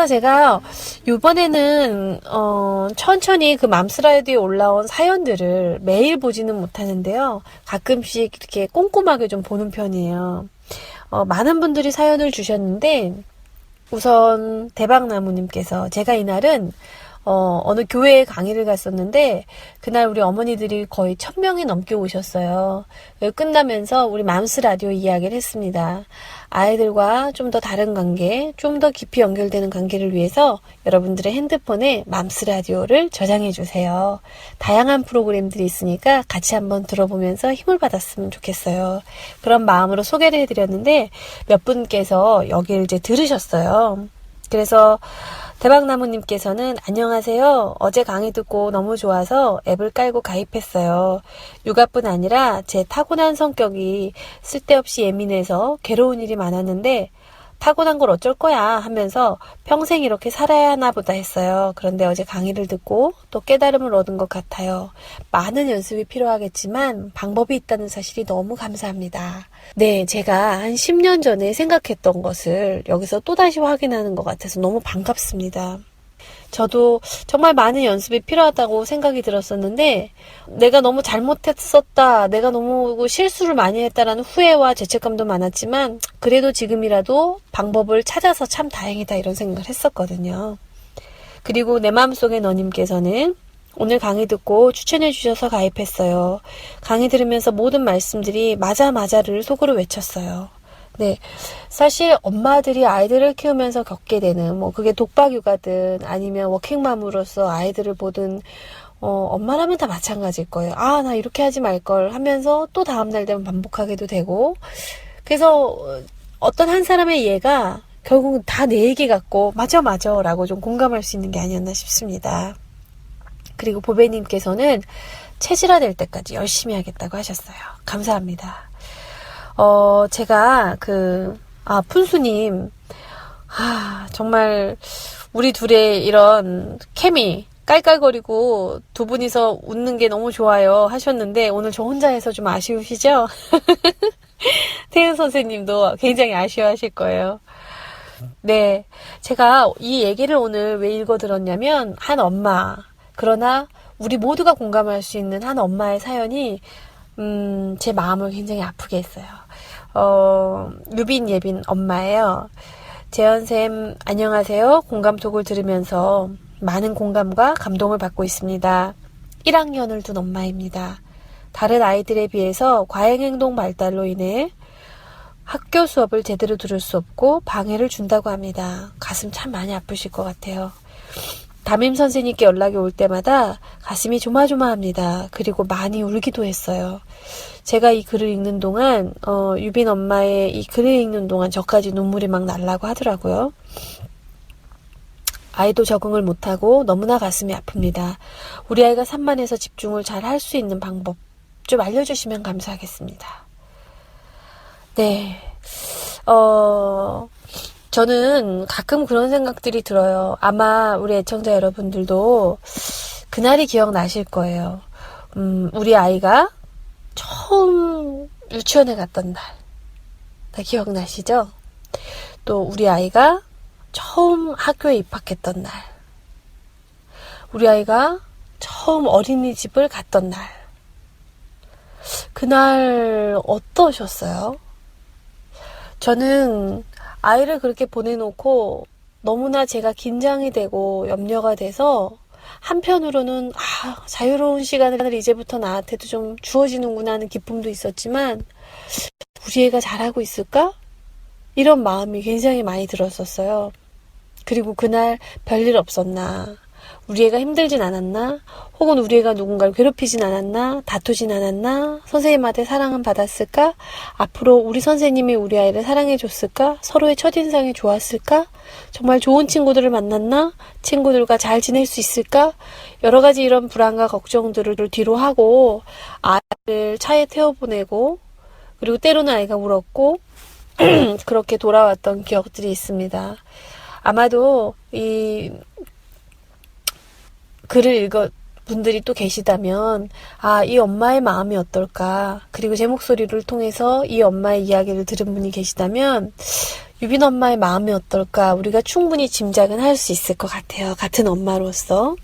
그래서 제가 이번에는 천천히 그 맘스라디오에 올라온 사연들을 매일 보지는 못하는데요. 가끔씩 이렇게 꼼꼼하게 좀 보는 편이에요. 많은 분들이 사연을 주셨는데 우선 대박나무님께서 제가 이날은 어느 교회에 강의를 갔었는데 그날 우리 어머니들이 거의 1000명이 넘게 오셨어요. 끝나면서 우리 맘스 라디오 이야기를 했습니다. 아이들과 좀 더 다른 관계, 좀 더 깊이 연결되는 관계를 위해서 여러분들의 핸드폰에 맘스 라디오를 저장해 주세요. 다양한 프로그램들이 있으니까 같이 한번 들어보면서 힘을 받았으면 좋겠어요. 그런 마음으로 소개를 해드렸는데 몇 분께서 여기를 이제 들으셨어요. 그래서 대박나무님께서는 안녕하세요. 어제 강의 듣고 너무 좋아서 앱을 깔고 가입했어요. 육아뿐 아니라 제 타고난 성격이 쓸데없이 예민해서 괴로운 일이 많았는데 타고난 걸 어쩔 거야 하면서 평생 이렇게 살아야 하나 보다 했어요. 그런데 어제 강의를 듣고 또 깨달음을 얻은 것 같아요. 많은 연습이 필요하겠지만 방법이 있다는 사실이 너무 감사합니다. 네, 제가 한 10년 전에 생각했던 것을 여기서 또다시 확인하는 것 같아서 너무 반갑습니다. 저도 정말 많은 연습이 필요하다고 생각이 들었었는데 내가 너무 잘못했었다, 내가 너무 실수를 많이 했다라는 후회와 죄책감도 많았지만 그래도 지금이라도 방법을 찾아서 참 다행이다 이런 생각을 했었거든요. 그리고 내 마음속의 너님께서는 오늘 강의 듣고 추천해 주셔서 가입했어요. 강의 들으면서 모든 말씀들이 맞아를 속으로 외쳤어요. 네, 사실 엄마들이 아이들을 키우면서 겪게 되는 그게 독박육아든 아니면 워킹맘으로서 아이들을 보든 엄마라면 다 마찬가지일 거예요. 아, 나 이렇게 하지 말걸 하면서 또 다음날 되면 반복하게도 되고 그래서 어떤 한 사람의 예가 결국은 다 내 얘기 같고 맞아 라고 좀 공감할 수 있는 게 아니었나 싶습니다. 그리고 보배님께서는 체질화 될 때까지 열심히 하겠다고 하셨어요. 감사합니다. 제가 푼수님, 정말 우리 둘의 이런 케미, 깔깔거리고 두 분이서 웃는 게 너무 좋아요 하셨는데 오늘 저 혼자 해서 좀 아쉬우시죠? 태은 선생님도 굉장히 아쉬워하실 거예요. 네, 제가 이 얘기를 오늘 왜 읽어드렸냐면 한 엄마, 그러나 우리 모두가 공감할 수 있는 한 엄마의 사연이 제 마음을 굉장히 아프게 했어요. 유빈 예빈 엄마예요. 재현쌤 안녕하세요. 공감톡을 들으면서 많은 공감과 감동을 받고 있습니다. 1학년을 둔 엄마입니다. 다른 아이들에 비해서 과잉행동 발달로 인해 학교 수업을 제대로 들을 수 없고 방해를 준다고 합니다. 가슴 참 많이 아프실 것 같아요. 담임 선생님께 연락이 올 때마다 가슴이 조마조마합니다. 그리고 많이 울기도 했어요. 제가 이 글을 읽는 동안 유빈 엄마의 이 글을 읽는 동안 저까지 눈물이 막 날라고 하더라고요. 아이도 적응을 못하고 너무나 가슴이 아픕니다. 우리 아이가 산만해서 집중을 잘 할 수 있는 방법 좀 알려주시면 감사하겠습니다. 네, 저는 가끔 그런 생각들이 들어요. 아마 우리 애청자 여러분들도 그날이 기억나실 거예요. 우리 아이가 처음 유치원에 갔던 날. 다 기억나시죠? 또 우리 아이가 처음 학교에 입학했던 날. 우리 아이가 처음 어린이집을 갔던 날. 그날 어떠셨어요? 저는 아이를 그렇게 보내놓고 너무나 제가 긴장이 되고 염려가 돼서 한편으로는 자유로운 시간을 이제부터 나한테도 좀 주어지는구나 하는 기쁨도 있었지만 우리 애가 잘하고 있을까? 이런 마음이 굉장히 많이 들었었어요. 그리고 그날 별일 없었나? 우리 애가 힘들진 않았나? 혹은 우리 애가 누군가를 괴롭히진 않았나? 다투진 않았나? 선생님한테 사랑은 받았을까? 앞으로 우리 선생님이 우리 아이를 사랑해줬을까? 서로의 첫인상이 좋았을까? 정말 좋은 친구들을 만났나? 친구들과 잘 지낼 수 있을까? 여러 가지 이런 불안과 걱정들을 뒤로 하고 아이를 차에 태워보내고 그리고 때로는 아이가 울었고 그렇게 돌아왔던 기억들이 있습니다. 아마도 이 글을 읽은 분들이 또 계시다면 이 엄마의 마음이 어떨까, 그리고 제 목소리를 통해서 이 엄마의 이야기를 들은 분이 계시다면 유빈 엄마의 마음이 어떨까 우리가 충분히 짐작은 할 수 있을 것 같아요. 같은 엄마로서.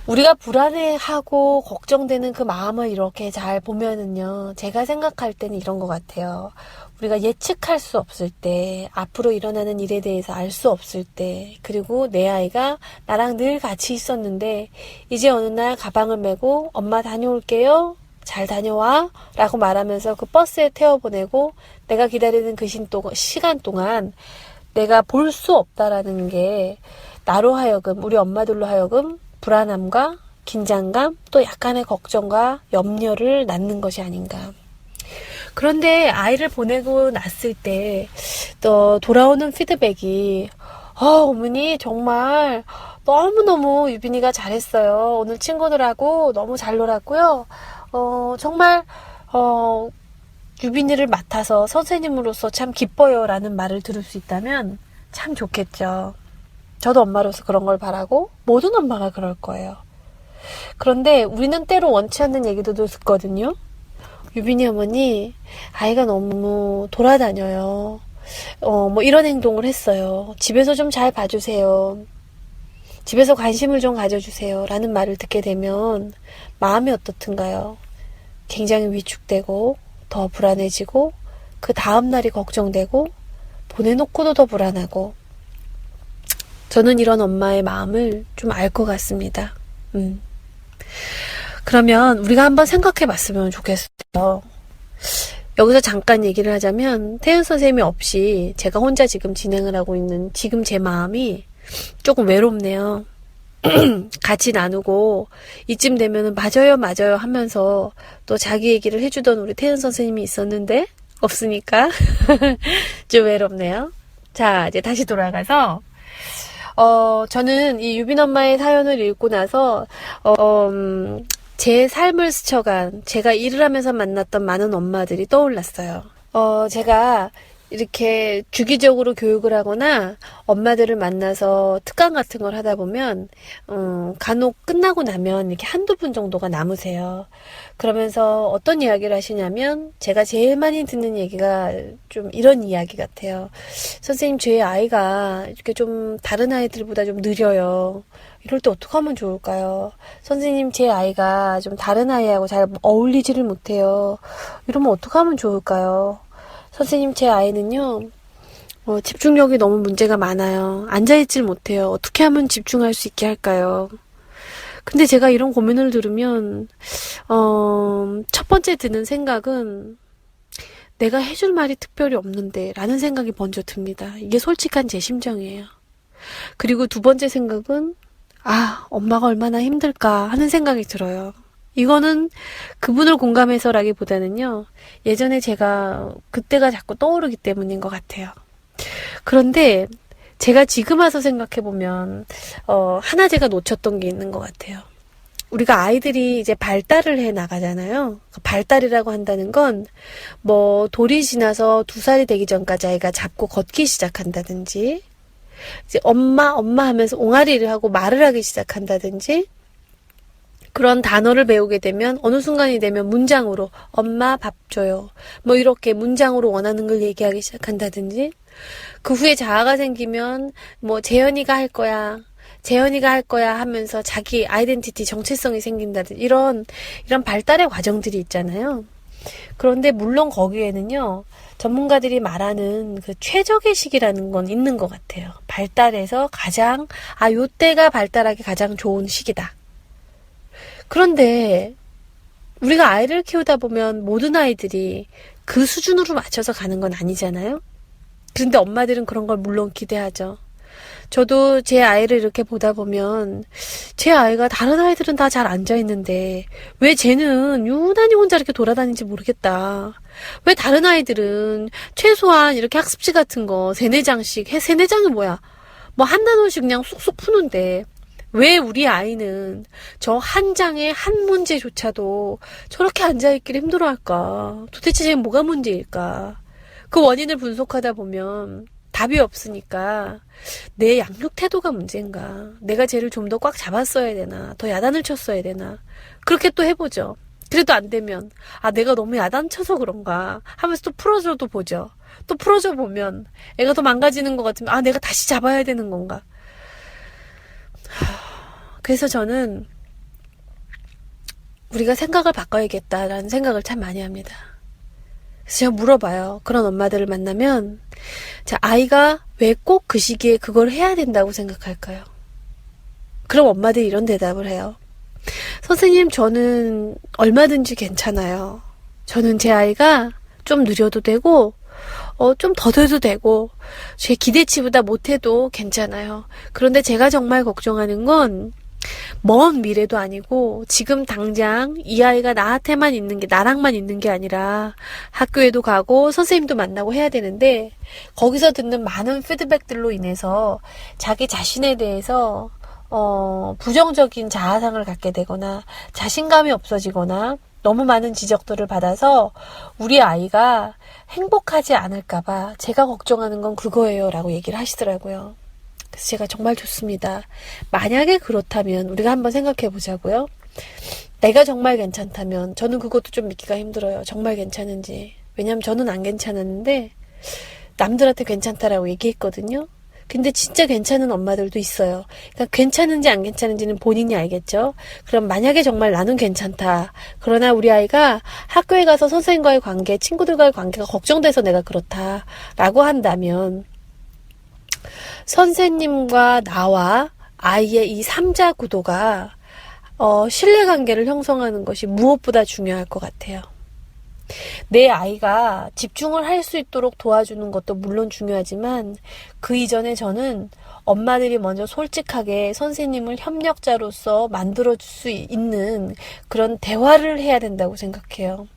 우리가 불안해하고 걱정되는 그 마음을 이렇게 잘 보면은요, 제가 생각할 때는 이런 것 같아요. 우리가 예측할 수 없을 때, 앞으로 일어나는 일에 대해서 알 수 없을 때, 그리고 내 아이가 나랑 늘 같이 있었는데 이제 어느 날 가방을 메고 엄마 다녀올게요, 잘 다녀와 라고 말하면서 그 버스에 태워보내고 내가 기다리는 그 시간 동안 내가 볼 수 없다라는 게 나로 하여금, 우리 엄마들로 하여금 불안함과 긴장감, 또 약간의 걱정과 염려를 낳는 것이 아닌가. 그런데 아이를 보내고 났을 때 또 돌아오는 피드백이 어머니 정말 너무너무 유빈이가 잘했어요. 오늘 친구들하고 너무 잘 놀았고요. 정말 유빈이를 맡아서 선생님으로서 참 기뻐요 라는 말을 들을 수 있다면 참 좋겠죠. 저도 엄마로서 그런 걸 바라고 모든 엄마가 그럴 거예요. 그런데 우리는 때로 원치 않는 얘기도 듣거든요. 유빈이 어머니 아이가 너무 돌아다녀요. 뭐 이런 행동을 했어요. 집에서 좀 잘 봐주세요. 집에서 관심을 좀 가져주세요 라는 말을 듣게 되면 마음이 어떻든가요? 굉장히 위축되고 더 불안해지고 그 다음날이 걱정되고 보내놓고도 더 불안하고. 저는 이런 엄마의 마음을 좀 알 것 같습니다. 그러면 우리가 한번 생각해 봤으면 좋겠어요. 여기서 잠깐 얘기를 하자면 태은 선생님이 없이 제가 혼자 지금 진행을 하고 있는 지금 제 마음이 조금 외롭네요. 같이 나누고 이쯤 되면은 맞아요 하면서 또 자기 얘기를 해주던 우리 태은 선생님이 있었는데 없으니까 좀 외롭네요. 자, 이제 다시 돌아가서 저는 이 유빈 엄마의 사연을 읽고 나서 제 삶을 스쳐간, 제가 일을 하면서 만났던 많은 엄마들이 떠올랐어요. 제가 이렇게 주기적으로 교육을 하거나 엄마들을 만나서 특강 같은 걸 하다 보면 간혹 끝나고 나면 이렇게 한두 분 정도가 남으세요. 그러면서 어떤 이야기를 하시냐면 제가 제일 많이 듣는 얘기가 좀 이런 이야기 같아요. 선생님, 제 아이가 이렇게 좀 다른 아이들보다 좀 느려요. 이럴 때 어떻게 하면 좋을까요? 선생님, 제 아이가 좀 다른 아이하고 잘 어울리지를 못해요. 이러면 어떻게 하면 좋을까요? 선생님, 제 아이는요, 집중력이 너무 문제가 많아요. 앉아있질 못해요. 어떻게 하면 집중할 수 있게 할까요? 근데 제가 이런 고민을 들으면, 첫 번째 드는 생각은, 내가 해줄 말이 특별히 없는데, 라는 생각이 먼저 듭니다. 이게 솔직한 제 심정이에요. 그리고 두 번째 생각은, 엄마가 얼마나 힘들까 하는 생각이 들어요. 이거는 그분을 공감해서라기보다는요, 예전에 제가 그때가 자꾸 떠오르기 때문인 것 같아요. 그런데 제가 지금 와서 생각해보면 하나 제가 놓쳤던 게 있는 것 같아요. 우리가 아이들이 이제 발달을 해 나가잖아요. 발달이라고 한다는 건 뭐 돌이 지나서 2살이 되기 전까지 아이가 잡고 걷기 시작한다든지, 이제 엄마 하면서 옹알이를 하고 말을 하기 시작한다든지, 그런 단어를 배우게 되면 어느 순간이 되면 문장으로 엄마 밥 줘요, 뭐 이렇게 문장으로 원하는 걸 얘기하기 시작한다든지, 그 후에 자아가 생기면 뭐 재현이가 할 거야 하면서 자기 아이덴티티, 정체성이 생긴다든지, 이런 발달의 과정들이 있잖아요. 그런데 물론 거기에는요, 전문가들이 말하는 그 최적의 시기라는 건 있는 것 같아요. 발달에서 가장 요때가 발달하기 가장 좋은 시기다. 그런데 우리가 아이를 키우다 보면 모든 아이들이 그 수준으로 맞춰서 가는 건 아니잖아요. 그런데 엄마들은 그런 걸 물론 기대하죠. 저도 제 아이를 이렇게 보다 보면 제 아이가 다른 아이들은 다 잘 앉아있는데 왜 쟤는 유난히 혼자 이렇게 돌아다니는지 모르겠다. 왜 다른 아이들은 최소한 이렇게 학습지 같은 거 3-4장씩 해. 3-4장이 뭐야, 뭐 한 단원씩 그냥 쏙쏙 푸는데 왜 우리 아이는 저 한 장의 한 문제조차도 저렇게 앉아있기를 힘들어할까? 도대체 쟤 뭐가 문제일까? 그 원인을 분석하다 보면 답이 없으니까 내 양육 태도가 문제인가? 내가 쟤를 좀 더 꽉 잡았어야 되나? 더 야단을 쳤어야 되나? 그렇게 또 해보죠. 그래도 안 되면 내가 너무 야단쳐서 그런가 하면서 또 풀어줘도 보죠. 또 풀어줘 보면 애가 더 망가지는 것 같으면 내가 다시 잡아야 되는 건가. 그래서 저는 우리가 생각을 바꿔야겠다라는 생각을 참 많이 합니다. 그래서 제가 물어봐요. 그런 엄마들을 만나면 아이가 왜 꼭 그 시기에 그걸 해야 된다고 생각할까요? 그럼 엄마들이 이런 대답을 해요. 선생님, 저는 얼마든지 괜찮아요. 저는 제 아이가 좀 느려도 되고 좀 더뎌도 되고 제 기대치보다 못해도 괜찮아요. 그런데 제가 정말 걱정하는 건 먼 미래도 아니고 지금 당장 이 아이가 나한테만 있는 게, 나랑만 있는 게 아니라 학교에도 가고 선생님도 만나고 해야 되는데 거기서 듣는 많은 피드백들로 인해서 자기 자신에 대해서 부정적인 자아상을 갖게 되거나 자신감이 없어지거나 너무 많은 지적들을 받아서 우리 아이가 행복하지 않을까봐 제가 걱정하는 건 그거예요 라고 얘기를 하시더라고요. 그래서 제가 정말 좋습니다. 만약에 그렇다면 우리가 한번 생각해 보자고요. 내가 정말 괜찮다면, 저는 그것도 좀 믿기가 힘들어요. 정말 괜찮은지. 왜냐면 저는 안 괜찮았는데 남들한테 괜찮다라고 얘기했거든요. 근데 진짜 괜찮은 엄마들도 있어요. 그러니까 괜찮은지 안 괜찮은지는 본인이 알겠죠. 그럼 만약에 정말 나는 괜찮다. 그러나 우리 아이가 학교에 가서 선생님과의 관계, 친구들과의 관계가 걱정돼서 내가 그렇다라고 한다면 선생님과 나와 아이의 이 3자 구도가 신뢰관계를 형성하는 것이 무엇보다 중요할 것 같아요. 내 아이가 집중을 할 수 있도록 도와주는 것도 물론 중요하지만 그 이전에 저는 엄마들이 먼저 솔직하게 선생님을 협력자로서 만들어줄 수 있는 그런 대화를 해야 된다고 생각해요.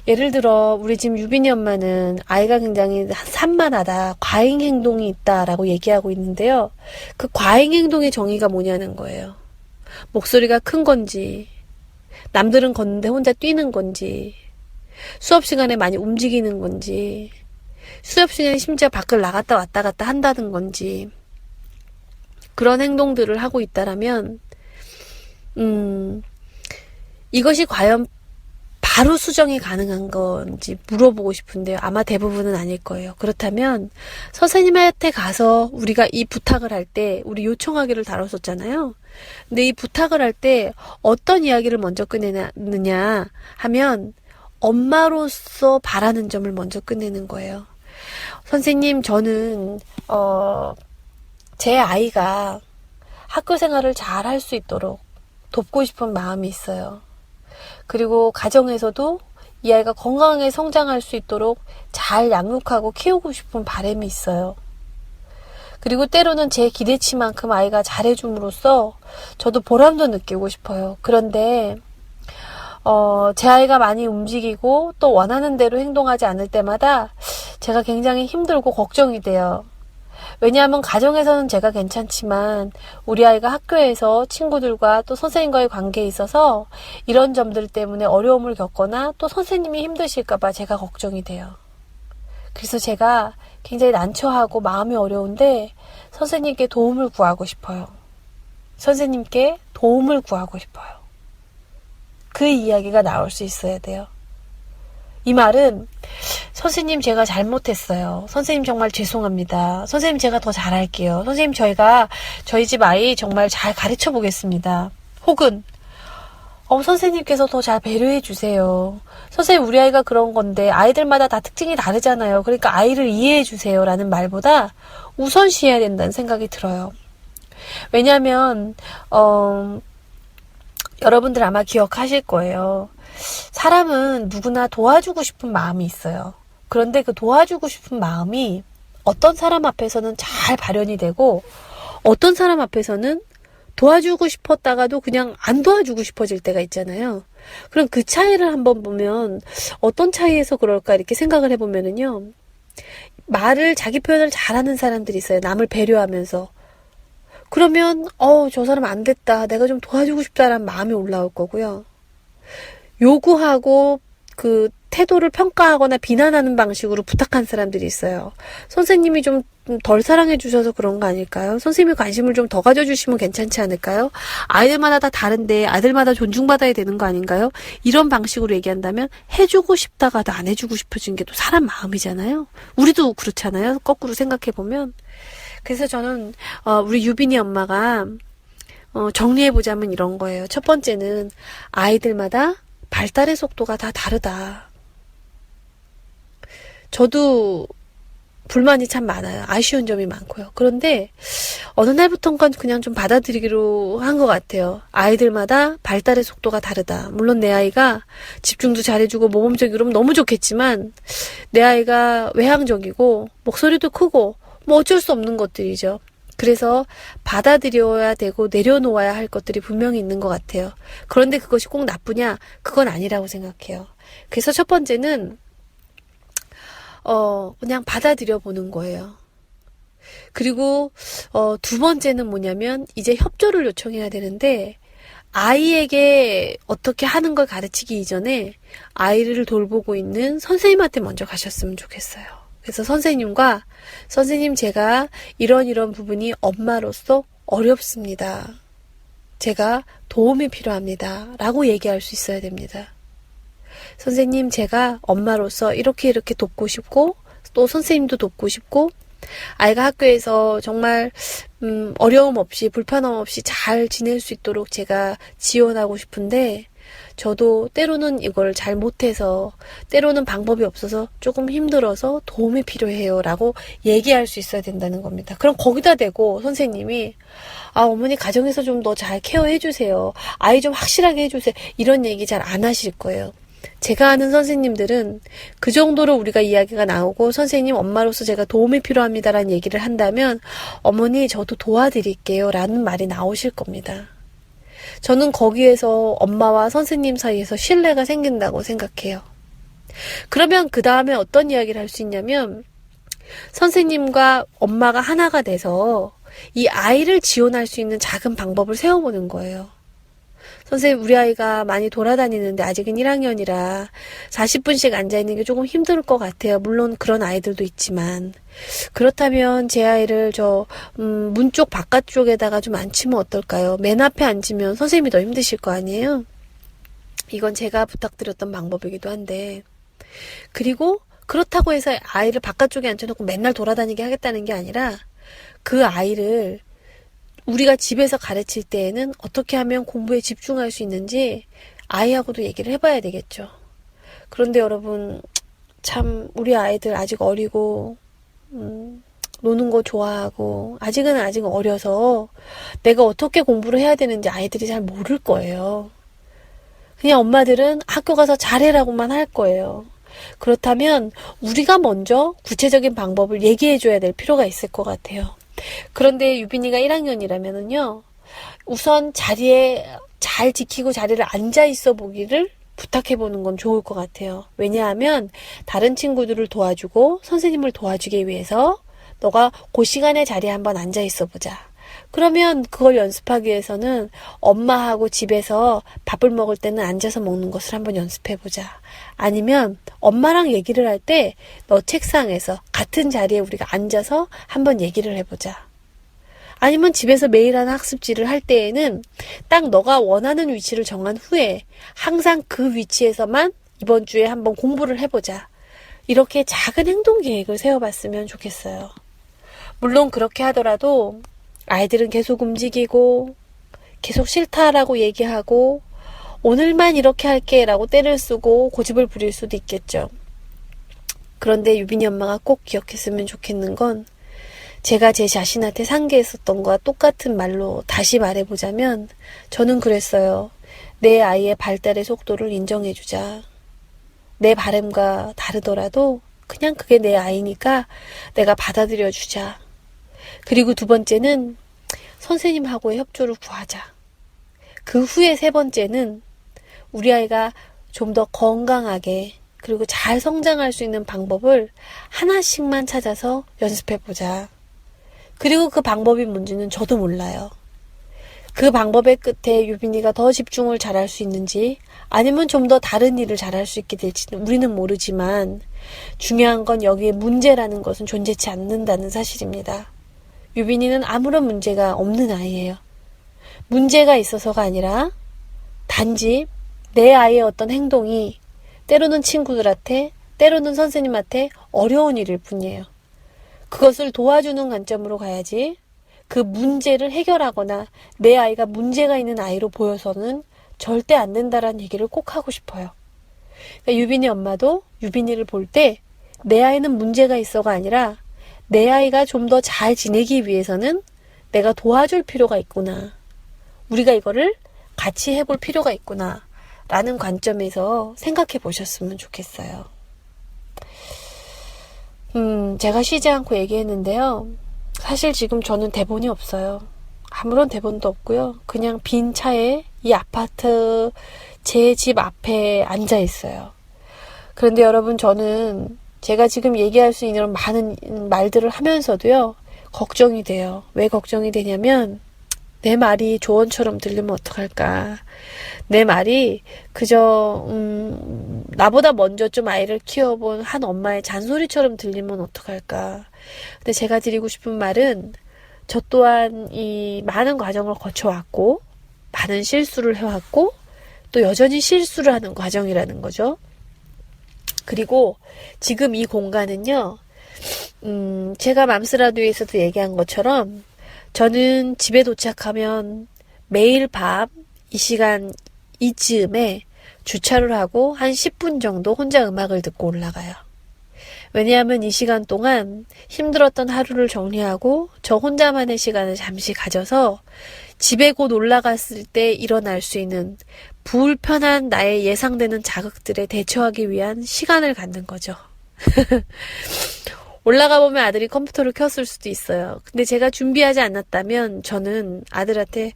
예를 들어 우리 지금 유빈이 엄마는 아이가 굉장히 산만하다, 과잉 행동이 있다라고 얘기하고 있는데요. 그 과잉 행동의 정의가 뭐냐는 거예요. 목소리가 큰 건지, 남들은 걷는데 혼자 뛰는 건지, 수업 시간에 많이 움직이는 건지, 수업 시간에 심지어 밖을 나갔다 왔다 갔다 한다는 건지, 그런 행동들을 하고 있다라면 이것이 과연 바로 수정이 가능한 건지 물어보고 싶은데요. 아마 대부분은 아닐 거예요. 그렇다면 선생님한테 가서 우리가 이 부탁을 할 때, 우리 요청하기를 다뤘었잖아요. 근데 이 부탁을 할 때 어떤 이야기를 먼저 꺼내느냐 하면 엄마로서 바라는 점을 먼저 끝내는 거예요. 선생님, 저는 제 아이가 학교 생활을 잘 할 수 있도록 돕고 싶은 마음이 있어요. 그리고 가정에서도 이 아이가 건강하게 성장할 수 있도록 잘 양육하고 키우고 싶은 바람이 있어요. 그리고 때로는 제 기대치만큼 아이가 잘해줌으로써 저도 보람도 느끼고 싶어요. 그런데 제 아이가 많이 움직이고 또 원하는 대로 행동하지 않을 때마다 제가 굉장히 힘들고 걱정이 돼요. 왜냐하면 가정에서는 제가 괜찮지만 우리 아이가 학교에서 친구들과 또 선생님과의 관계에 있어서 이런 점들 때문에 어려움을 겪거나 또 선생님이 힘드실까봐 제가 걱정이 돼요. 그래서 제가 굉장히 난처하고 마음이 어려운데 선생님께 도움을 구하고 싶어요. 선생님께 도움을 구하고 싶어요. 그 이야기가 나올 수 있어야 돼요. 이 말은 선생님 제가 잘못했어요. 선생님 정말 죄송합니다. 선생님 제가 더 잘할게요. 선생님 저희 집 아이 정말 잘 가르쳐 보겠습니다. 혹은 선생님께서 더 잘 배려해 주세요. 선생님 우리 아이가 그런 건데 아이들마다 다 특징이 다르잖아요. 그러니까 아이를 이해해 주세요 라는 말보다 우선시해야 된다는 생각이 들어요. 왜냐하면 여러분들 아마 기억하실 거예요. 사람은 누구나 도와주고 싶은 마음이 있어요. 그런데 그 도와주고 싶은 마음이 어떤 사람 앞에서는 잘 발현이 되고 어떤 사람 앞에서는 도와주고 싶었다가도 그냥 안 도와주고 싶어질 때가 있잖아요. 그럼 그 차이를 한번 보면 어떤 차이에서 그럴까 이렇게 생각을 해보면은요. 자기 표현을 잘하는 사람들이 있어요. 남을 배려하면서. 그러면 저 사람 안 됐다. 내가 좀 도와주고 싶다라는 마음이 올라올 거고요. 요구하고 그 태도를 평가하거나 비난하는 방식으로 부탁한 사람들이 있어요. 선생님이 좀 좀 덜 사랑해 주셔서 그런 거 아닐까요? 선생님이 관심을 좀 더 가져주시면 괜찮지 않을까요? 아이들마다 다 다른데 아들마다 존중받아야 되는 거 아닌가요? 이런 방식으로 얘기한다면 해주고 싶다가도 안 해주고 싶어지는 게 또 사람 마음이잖아요. 우리도 그렇잖아요. 거꾸로 생각해보면. 그래서 저는 우리 유빈이 엄마가 정리해보자면 이런 거예요. 첫 번째는 아이들마다 발달의 속도가 다 다르다. 저도 불만이 참 많아요. 아쉬운 점이 많고요. 그런데 어느 날부턴가 그냥 좀 받아들이기로 한 것 같아요. 아이들마다 발달의 속도가 다르다. 물론 내 아이가 집중도 잘해주고 모범적이면 너무 좋겠지만 내 아이가 외향적이고 목소리도 크고 뭐 어쩔 수 없는 것들이죠. 그래서 받아들여야 되고 내려놓아야 할 것들이 분명히 있는 것 같아요. 그런데 그것이 꼭 나쁘냐? 그건 아니라고 생각해요. 그래서 첫 번째는 그냥 받아들여 보는 거예요. 그리고 두 번째는 뭐냐면 이제 협조를 요청해야 되는데 아이에게 어떻게 하는 걸 가르치기 이전에 아이를 돌보고 있는 선생님한테 먼저 가셨으면 좋겠어요. 그래서 선생님과 선생님 제가 이런 부분이 엄마로서 어렵습니다. 제가 도움이 필요합니다. 라고 얘기할 수 있어야 됩니다. 선생님 제가 엄마로서 이렇게 돕고 싶고 또 선생님도 돕고 싶고 아이가 학교에서 정말 어려움 없이 불편함 없이 잘 지낼 수 있도록 제가 지원하고 싶은데 저도 때로는 이걸 잘 못해서 때로는 방법이 없어서 조금 힘들어서 도움이 필요해요 라고 얘기할 수 있어야 된다는 겁니다. 그럼 거기다 대고 선생님이 어머니 가정에서 좀 더 잘 케어해 주세요. 아이 좀 확실하게 해주세요. 이런 얘기 잘 안 하실 거예요. 제가 아는 선생님들은 그 정도로 우리가 이야기가 나오고 선생님 엄마로서 제가 도움이 필요합니다라는 얘기를 한다면 어머니 저도 도와드릴게요 라는 말이 나오실 겁니다. 저는 거기에서 엄마와 선생님 사이에서 신뢰가 생긴다고 생각해요. 그러면 그 다음에 어떤 이야기를 할 수 있냐면 선생님과 엄마가 하나가 돼서 이 아이를 지원할 수 있는 작은 방법을 세워보는 거예요. 선생님 우리 아이가 많이 돌아다니는데 아직은 1학년이라 40분씩 앉아있는 게 조금 힘들 것 같아요. 물론 그런 아이들도 있지만 그렇다면 제 아이를 문 쪽 바깥쪽에다가 좀 앉히면 어떨까요? 맨 앞에 앉으면 선생님이 더 힘드실 거 아니에요? 이건 제가 부탁드렸던 방법이기도 한데 그리고 그렇다고 해서 아이를 바깥쪽에 앉혀놓고 맨날 돌아다니게 하겠다는 게 아니라 그 아이를 우리가 집에서 가르칠 때에는 어떻게 하면 공부에 집중할 수 있는지 아이하고도 얘기를 해봐야 되겠죠. 그런데 여러분 참 우리 아이들 아직 어리고 노는 거 좋아하고 아직 어려서 내가 어떻게 공부를 해야 되는지 아이들이 잘 모를 거예요. 그냥 엄마들은 학교 가서 잘해라고만 할 거예요. 그렇다면 우리가 먼저 구체적인 방법을 얘기해줘야 될 필요가 있을 것 같아요. 그런데 유빈이가 1학년이라면은요, 우선 자리에 잘 지키고 자리를 앉아 있어 보기를 부탁해보는 건 좋을 것 같아요. 왜냐하면 다른 친구들을 도와주고 선생님을 도와주기 위해서 너가 그 시간에 자리에 한번 앉아 있어 보자. 그러면 그걸 연습하기 위해서는 엄마하고 집에서 밥을 먹을 때는 앉아서 먹는 것을 한번 연습해보자. 아니면 엄마랑 얘기를 할 때 너 책상에서 같은 자리에 우리가 앉아서 한번 얘기를 해보자. 아니면 집에서 매일 하는 학습지를 할 때에는 딱 너가 원하는 위치를 정한 후에 항상 그 위치에서만 이번 주에 한번 공부를 해보자. 이렇게 작은 행동 계획을 세워봤으면 좋겠어요. 물론 그렇게 하더라도 아이들은 계속 움직이고 계속 싫다라고 얘기하고 오늘만 이렇게 할게 라고 떼를 쓰고 고집을 부릴 수도 있겠죠. 그런데 유빈이 엄마가 꼭 기억했으면 좋겠는 건 제가 제 자신한테 상기했었던 것과 똑같은 말로 다시 말해보자면 저는 그랬어요. 내 아이의 발달의 속도를 인정해주자. 내 바람과 다르더라도 그냥 그게 내 아이니까 내가 받아들여주자. 그리고 두 번째는 선생님하고의 협조를 구하자. 그 후에 세 번째는 우리 아이가 좀 더 건강하게 그리고 잘 성장할 수 있는 방법을 하나씩만 찾아서 연습해보자. 그리고 그 방법이 뭔지는 저도 몰라요. 그 방법의 끝에 유빈이가 더 집중을 잘할 수 있는지 아니면 좀 더 다른 일을 잘할 수 있게 될지는 우리는 모르지만 중요한 건 여기에 문제라는 것은 존재치 않는다는 사실입니다. 유빈이는 아무런 문제가 없는 아이예요. 문제가 있어서가 아니라 단지 내 아이의 어떤 행동이 때로는 친구들한테 때로는 선생님한테 어려운 일일 뿐이에요. 그것을 도와주는 관점으로 가야지 그 문제를 해결하거나 내 아이가 문제가 있는 아이로 보여서는 절대 안 된다라는 얘기를 꼭 하고 싶어요. 그러니까 유빈이 엄마도 유빈이를 볼 때 내 아이는 문제가 있어가 아니라 내 아이가 좀 더 잘 지내기 위해서는 내가 도와줄 필요가 있구나. 우리가 이거를 같이 해볼 필요가 있구나. 라는 관점에서 생각해 보셨으면 좋겠어요. 제가 쉬지 않고 얘기했는데요. 사실 지금 저는 대본이 없어요. 아무런 대본도 없고요. 그냥 빈 차에 이 아파트 제 집 앞에 앉아 있어요. 그런데 여러분, 저는 제가 지금 얘기할 수 있는 많은 말들을 하면서도요, 걱정이 돼요. 왜 걱정이 되냐면 내 말이 조언처럼 들리면 어떡할까. 내 말이 그저 나보다 먼저 좀 아이를 키워본 한 엄마의 잔소리처럼 들리면 어떡할까. 근데 제가 드리고 싶은 말은 저 또한 이 많은 과정을 거쳐왔고 많은 실수를 해왔고 또 여전히 실수를 하는 과정이라는 거죠. 그리고 지금 이 공간은요, 제가 맘스라디오에서도 얘기한 것처럼 저는 집에 도착하면 매일 밤 이 시간 이쯤에 주차를 하고 한 10분 정도 혼자 음악을 듣고 올라가요. 왜냐하면 이 시간 동안 힘들었던 하루를 정리하고 저 혼자만의 시간을 잠시 가져서 집에 곧 올라갔을 때 일어날 수 있는 불편한 나의 예상되는 자극들에 대처하기 위한 시간을 갖는 거죠. 올라가 보면 아들이 컴퓨터를 켰을 수도 있어요. 근데 제가 준비하지 않았다면 저는 아들한테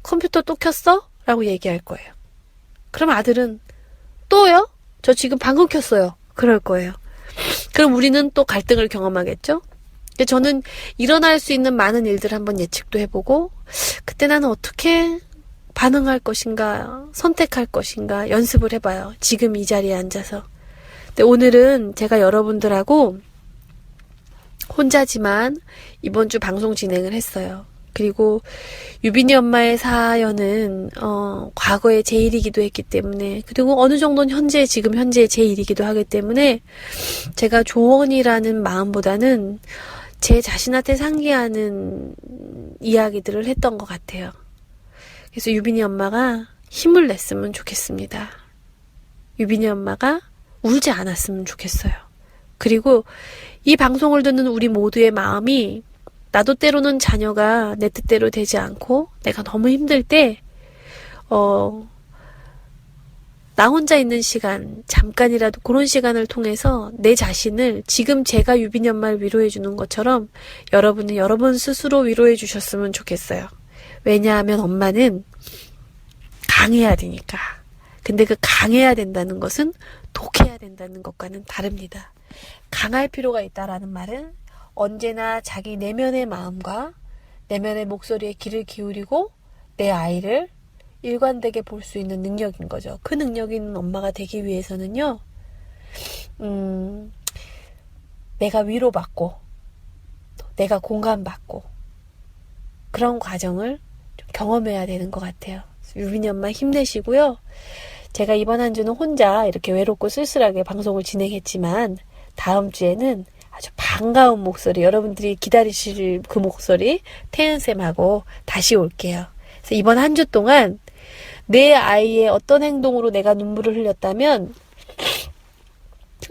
컴퓨터 또 켰어? 라고 얘기할 거예요. 그럼 아들은 또요? 저 지금 방금 켰어요. 그럴 거예요. 그럼 우리는 또 갈등을 경험하겠죠? 저는 일어날 수 있는 많은 일들 한번 예측도 해보고 그때 나는 어떻게 반응할 것인가, 선택할 것인가 연습을 해봐요. 지금 이 자리에 앉아서. 근데 오늘은 제가 여러분들하고 혼자지만 이번 주 방송 진행을 했어요. 그리고 유빈이 엄마의 사연은 과거의 제 일이기도 했기 때문에, 그리고 어느 정도는 지금 현재 제 일이기도 하기 때문에 제가 조언이라는 마음보다는 제 자신한테 상기하는 이야기들을 했던 것 같아요. 그래서 유빈이 엄마가 힘을 냈으면 좋겠습니다. 유빈이 엄마가 울지 않았으면 좋겠어요. 그리고 이 방송을 듣는 우리 모두의 마음이, 나도 때로는 자녀가 내 뜻대로 되지 않고 내가 너무 힘들 때 나 혼자 있는 시간, 잠깐이라도 그런 시간을 통해서 내 자신을 지금 제가 유빈이 엄마를 위로해 주는 것처럼 여러분은 여러분 스스로 위로해 주셨으면 좋겠어요. 왜냐하면 엄마는 강해야 되니까. 근데 그 강해야 된다는 것은 독해야 된다는 것과는 다릅니다. 강할 필요가 있다라는 말은 언제나 자기 내면의 마음과 내면의 목소리에 귀를 기울이고 내 아이를 일관되게 볼 수 있는 능력인 거죠. 그 능력 있는 엄마가 되기 위해서는요, 내가 위로받고 또 내가 공감받고 그런 과정을 좀 경험해야 되는 것 같아요. 유빈이 엄마 힘내시고요. 제가 이번 한 주는 혼자 이렇게 외롭고 쓸쓸하게 방송을 진행했지만 다음 주에는 아주 반가운 목소리, 여러분들이 기다리실 그 목소리 태은쌤하고 다시 올게요. 그래서 이번 한 주 동안 내 아이의 어떤 행동으로 내가 눈물을 흘렸다면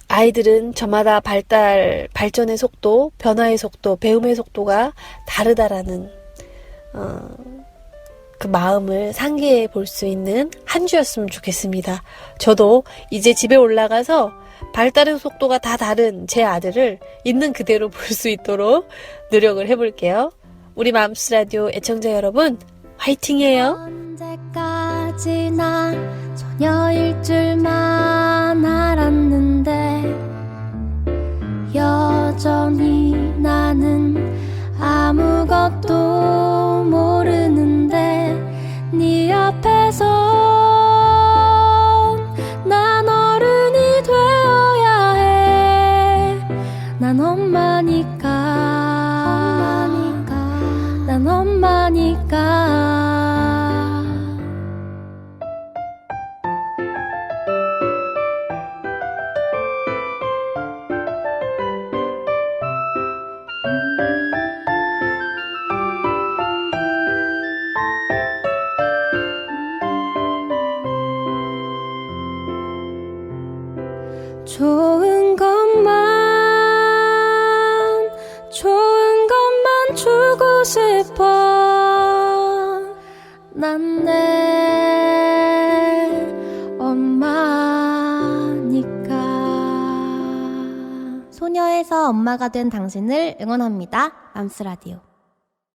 아이들은 저마다 발전의 속도, 변화의 속도, 배움의 속도가 다르다라는 그 마음을 상기해 볼 수 있는 한 주였으면 좋겠습니다. 저도 이제 집에 올라가서 발달의 속도가 다 다른 제 아들을 있는 그대로 볼 수 있도록 노력을 해볼게요. 우리 맘스라디오 애청자 여러분, 화이팅이에요. 언제까지나 소녀일 줄만 알았는데 여전히 나는 아무것도 모르는데 엄마가 된 당신을 응원합니다. 맘스라디오.